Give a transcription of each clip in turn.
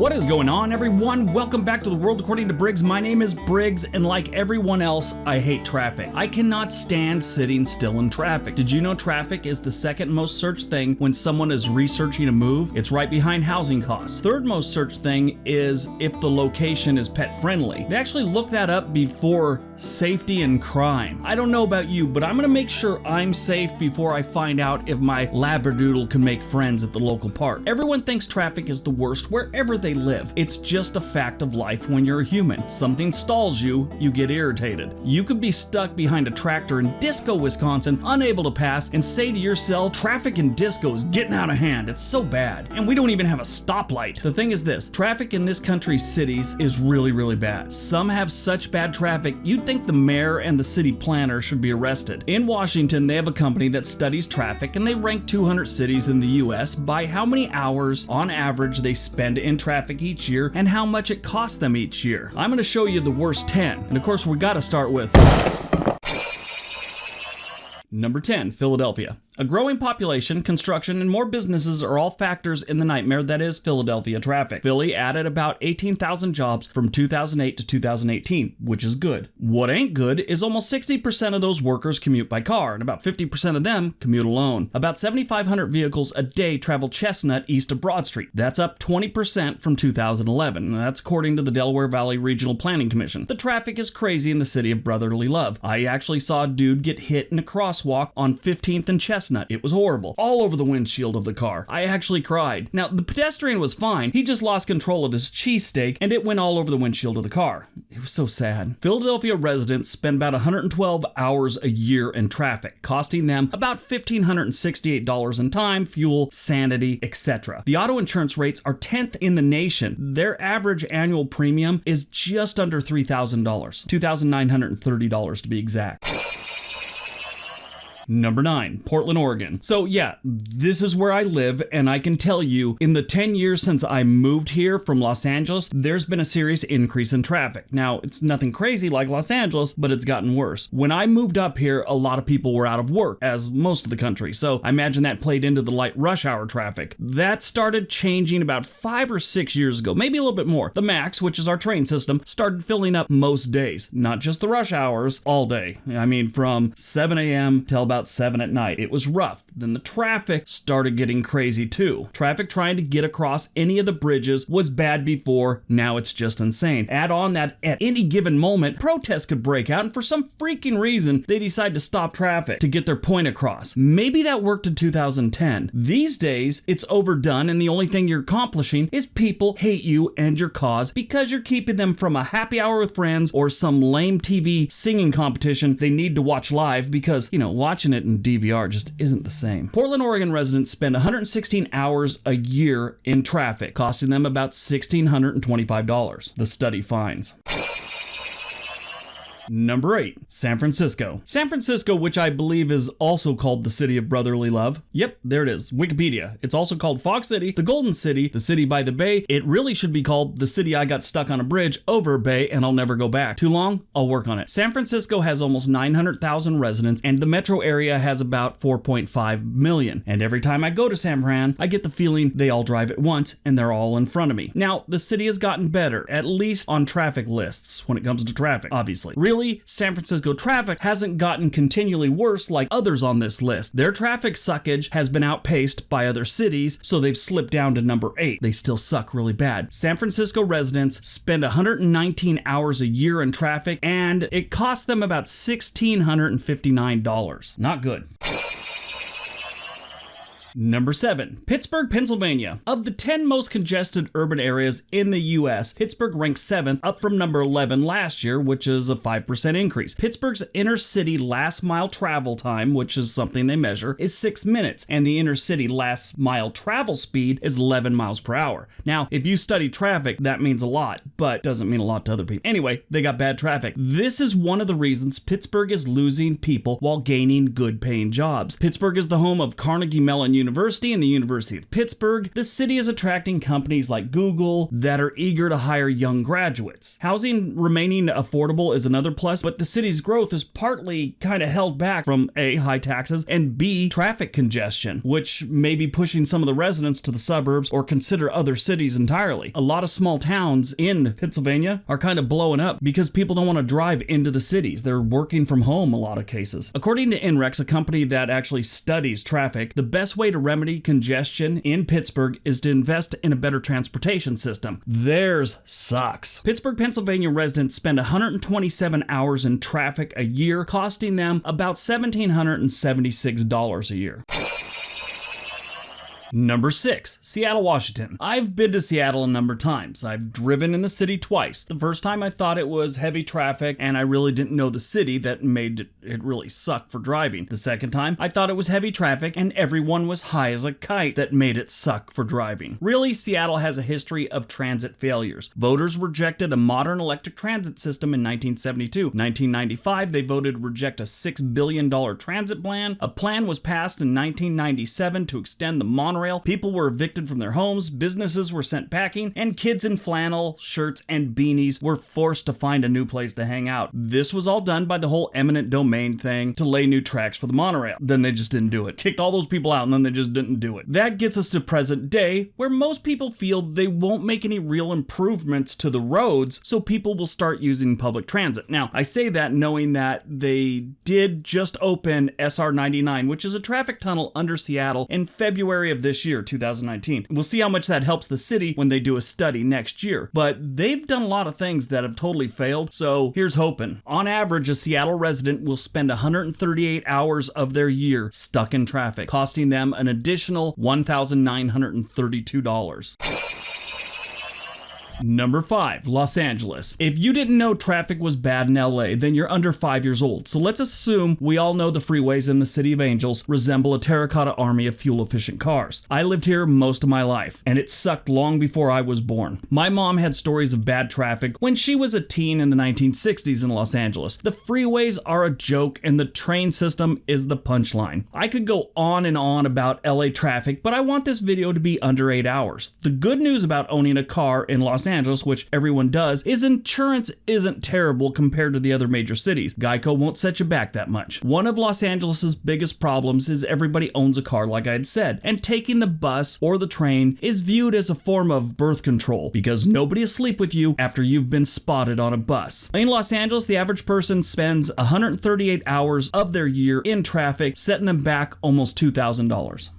What is going on, everyone? Welcome back to the world according to Briggs. My name is Briggs, and like everyone else, I hate traffic. I cannot stand sitting still in traffic. Did you know traffic is the second most searched thing when someone is researching a move? It's right behind housing costs. Third most searched thing is if the location is pet friendly. They actually look that up before safety and crime. I don't know about you, but I'm gonna make sure I'm safe before I find out if my labradoodle can make friends at the local park. Everyone thinks traffic is the worst wherever they live. It's just a fact of life when you're a human. Something stalls you, you get irritated. You could be stuck behind a tractor in Disco, Wisconsin, unable to pass, and say to yourself, traffic in Disco is getting out of hand. It's so bad. And we don't even have a stoplight. The thing is this, traffic in this country's cities is really bad. Some have such bad traffic, you'd think the mayor and the city planner should be arrested. In Washington, they have a company that studies traffic, and they rank 200 cities in the US by how many hours on average they spend in traffic each year and how much it costs them each year. I'm going to show you the worst 10. And of course, we got to start with Number 10, Philadelphia. A growing population, construction, and more businesses are all factors in the nightmare that is Philadelphia traffic. Philly added about 18,000 jobs from 2008 to 2018, which is good. What ain't good is almost 60% of those workers commute by car, and about 50% of them commute alone. About 7,500 vehicles a day travel Chestnut east of Broad Street. That's up 20% from 2011. That's according to the Delaware Valley Regional Planning Commission. The traffic is crazy in the city of brotherly love. I actually saw a dude get hit in a crosswalk on 15th and Chestnut. It was horrible. All over the windshield of the car. I actually cried. Now, the pedestrian was fine. He just lost control of his cheesesteak and it went all over the windshield of the car. It was so sad. Philadelphia residents spend about 112 hours a year in traffic, costing them about $1,568 in time, fuel, sanity, etc. The auto insurance rates are 10th in the nation. Their average annual premium is just under $3,000, $2,930 to be exact. Number 9, Portland, Oregon. So yeah, this is where I live, and I can tell you, in the 10 years since I moved here from Los Angeles, there's been a serious increase in traffic. Now, it's nothing crazy like Los Angeles, but it's gotten worse. When I moved up here, a lot of people were out of work, as most of the country, so I imagine that played into the light rush hour traffic. That started changing about 5 or 6 years ago, maybe a little bit more. The MAX, which is our train system, started filling up most days, not just the rush hours, all day. I mean, from 7 a.m. till about 7 at night. It was rough. Then the traffic started getting crazy too. Traffic trying to get across any of the bridges was bad before, now it's just insane. Add on that at any given moment, protests could break out, and for some freaking reason, they decide to stop traffic to get their point across. Maybe that worked in 2010. These days, it's overdone, and the only thing you're accomplishing is people hate you and your cause because you're keeping them from a happy hour with friends or some lame TV singing competition they need to watch live because, watching it in DVR just isn't the same. Portland, Oregon residents spend 116 hours a year in traffic, costing them about $1,625, the study finds. Number 8, San Francisco. San Francisco, which I believe is also called the city of brotherly love. Yep, there it is, Wikipedia. It's also called Fog City, the Golden City, the city by the bay. It really should be called the city I got stuck on a bridge over a bay and I'll never go back. Too long? I'll work on it. San Francisco has almost 900,000 residents and the metro area has about 4.5 million. And every time I go to San Fran, I get the feeling they all drive at once and they're all in front of me. Now, the city has gotten better, at least on traffic lists when it comes to traffic, obviously. Really, San Francisco traffic hasn't gotten continually worse like others on this list. Their traffic suckage has been outpaced by other cities, so they've slipped down to number 8. They still suck really bad. San Francisco residents spend 119 hours a year in traffic, and it costs them about $1,659. Not good. Number 7, Pittsburgh, Pennsylvania. Of the 10 most congested urban areas in the US, Pittsburgh ranks 7th, up from number 11 last year, which is a 5% increase. Pittsburgh's inner city last mile travel time, which is something they measure, is 6 minutes, and the inner city last mile travel speed is 11 miles per hour. Now, if you study traffic, that means a lot, but doesn't mean a lot to other people. Anyway, they got bad traffic. This is one of the reasons Pittsburgh is losing people while gaining good paying jobs. Pittsburgh is the home of Carnegie Mellon University and the University of Pittsburgh, the city is attracting companies like Google that are eager to hire young graduates. Housing remaining affordable is another plus, but the city's growth is partly kind of held back from A, high taxes, and B, traffic congestion, which may be pushing some of the residents to the suburbs or consider other cities entirely. A lot of small towns in Pennsylvania are kind of blowing up because people don't want to drive into the cities. They're working from home a lot of cases. According to INREX, a company that actually studies traffic, the best way to remedy congestion in Pittsburgh is to invest in a better transportation system. Theirs sucks. Pittsburgh, Pennsylvania residents spend 127 hours in traffic a year, costing them about $1,776 a year. Number 6, Seattle, Washington. I've been to Seattle a number of times. I've driven in the city twice. The first time I thought it was heavy traffic and I really didn't know the city that made it really suck for driving. The second time I thought it was heavy traffic and everyone was high as a kite that made it suck for driving. Really, Seattle has a history of transit failures. Voters rejected a modern electric transit system in 1972. 1995, they voted to reject a $6 billion transit plan. A plan was passed in 1997 to extend the monorail. People were evicted from their homes, businesses were sent packing, and kids in flannel shirts and beanies were forced to find a new place to hang out. This was all done by the whole eminent domain thing to lay new tracks for the monorail. Then they just didn't do it. Kicked all those people out and then they just didn't do it. That gets us to present day, where most people feel they won't make any real improvements to the roads, so people will start using public transit. Now, I say that knowing that they did just open SR 99, which is a traffic tunnel under Seattle, in February of this year, 2019. We'll see how much that helps the city when they do a study next year. But they've done a lot of things that have totally failed, so here's hoping. On average, a Seattle resident will spend 138 hours of their year stuck in traffic, costing them an additional $1,932. Number 5, Los Angeles. If you didn't know traffic was bad in LA, then you're under 5 years old. So let's assume we all know the freeways in the City of Angels resemble a terracotta army of fuel-efficient cars. I lived here most of my life, and it sucked long before I was born. My mom had stories of bad traffic when she was a teen in the 1960s in Los Angeles. The freeways are a joke, and the train system is the punchline. I could go on and on about LA traffic, but I want this video to be under 8 hours. The good news about owning a car in Los Angeles, which everyone does, is insurance isn't terrible compared to the other major cities. Geico won't set you back that much. One of Los Angeles's biggest problems is everybody owns a car, like I had said, and taking the bus or the train is viewed as a form of birth control because nobody will sleep with you after you've been spotted on a bus. In Los Angeles, the average person spends 138 hours of their year in traffic, setting them back almost $2,000.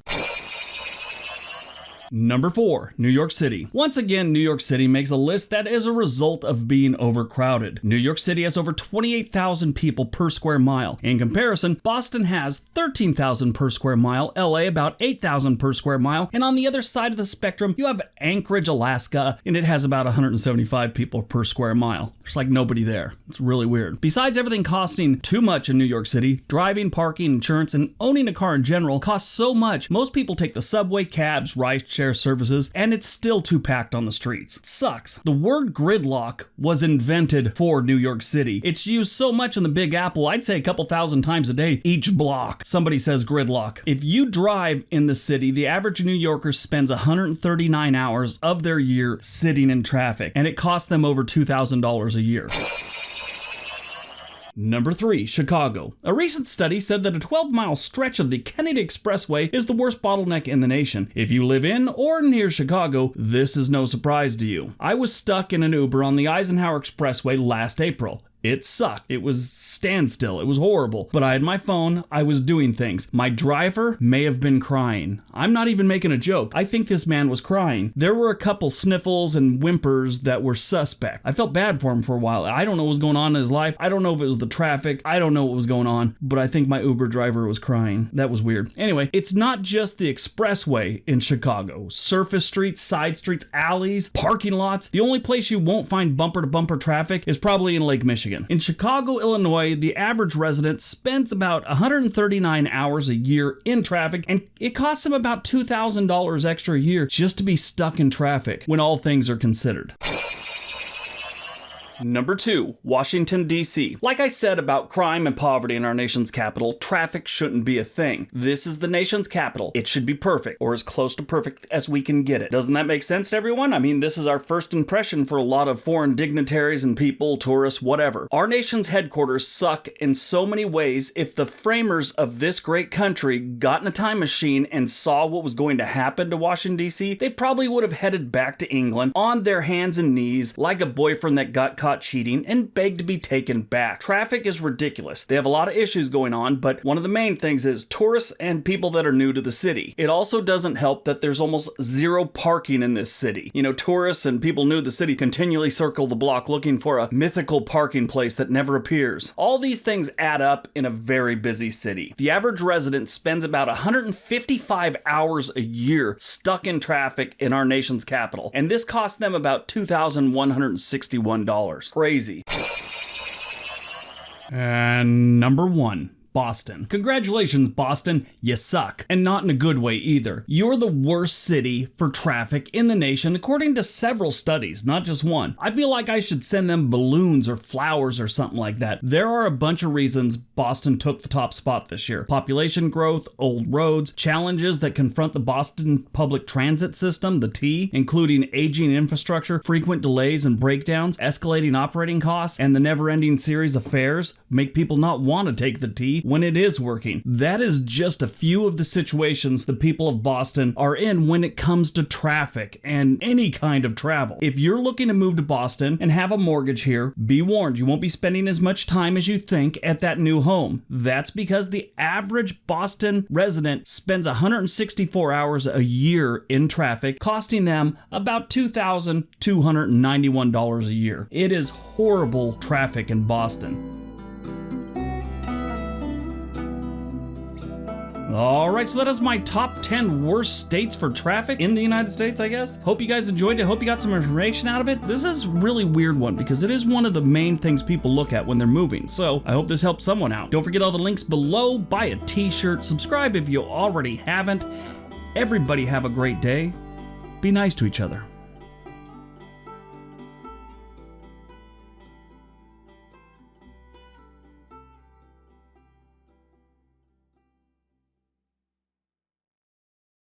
Number 4, New York City. Once again, New York City makes a list that is a result of being overcrowded. New York City has over 28,000 people per square mile. In comparison, Boston has 13,000 per square mile, LA about 8,000 per square mile, and on the other side of the spectrum, you have Anchorage, Alaska, and it has about 175 people per square mile. There's like nobody there. It's really weird. Besides everything costing too much in New York City, driving, parking, insurance, and owning a car in general costs so much, most people take the subway, cabs, rideshare services, and it's still too packed on the streets. It sucks. The word gridlock was invented for New York City. It's used so much in the Big Apple, I'd say a couple thousand times a day each block. Somebody says gridlock. If you drive in the city, the average New Yorker spends 139 hours of their year sitting in traffic, and it costs them over $2,000 a year. Number 3, Chicago. A recent study said that a 12-mile stretch of the Kennedy Expressway is the worst bottleneck in the nation. If you live in or near Chicago, this is no surprise to you. I was stuck in an Uber on the Eisenhower Expressway last April. It sucked. It was standstill. It was horrible. But I had my phone. I was doing things. My driver may have been crying. I'm not even making a joke. I think this man was crying. There were a couple sniffles and whimpers that were suspect. I felt bad for him for a while. I don't know what was going on in his life. I don't know if it was the traffic. I don't know what was going on. But I think my Uber driver was crying. That was weird. Anyway, it's not just the expressway in Chicago. Surface streets, side streets, alleys, parking lots. The only place you won't find bumper-to-bumper traffic is probably in Lake Michigan. In Chicago, Illinois, the average resident spends about 139 hours a year in traffic, and it costs them about $2,000 extra a year just to be stuck in traffic when all things are considered. Number 2, Washington, D.C. Like I said about crime and poverty in our nation's capital, traffic shouldn't be a thing. This is the nation's capital. It should be perfect, or as close to perfect as we can get it. Doesn't that make sense to everyone? I mean, this is our first impression for a lot of foreign dignitaries and people, tourists, whatever. Our nation's headquarters suck in so many ways. If the framers of this great country got in a time machine and saw what was going to happen to Washington, D.C., they probably would have headed back to England on their hands and knees like a boyfriend that got caught cheating and begged to be taken back. Traffic is ridiculous. They have a lot of issues going on, but one of the main things is tourists and people that are new to the city. It also doesn't help that there's almost zero parking in this city. You know, tourists and people new to the city continually circle the block looking for a mythical parking place that never appears. All these things add up in a very busy city. The average resident spends about 155 hours a year stuck in traffic in our nation's capital, and this costs them about $2,161. Crazy. And number 1. Boston. Congratulations, Boston. You suck. And not in a good way either. You're the worst city for traffic in the nation, according to several studies, not just one. I feel like I should send them balloons or flowers or something like that. There are a bunch of reasons Boston took the top spot this year. Population growth, old roads, challenges that confront the Boston public transit system, the T, including aging infrastructure, frequent delays and breakdowns, escalating operating costs, and the never-ending series of fares make people not want to take the T when it is working. That is just a few of the situations the people of Boston are in when it comes to traffic and any kind of travel. If you're looking to move to Boston and have a mortgage here, be warned, you won't be spending as much time as you think at that new home. That's because the average Boston resident spends 164 hours a year in traffic, costing them about $2,291 a year. It is horrible traffic in Boston. Alright, so that is my top 10 worst states for traffic in the United States, I guess. Hope you guys enjoyed it. Hope you got some information out of it. This is a really weird one because it is one of the main things people look at when they're moving. So I hope this helps someone out. Don't forget all the links below. Buy a t-shirt. Subscribe if you already haven't. Everybody have a great day. Be nice to each other.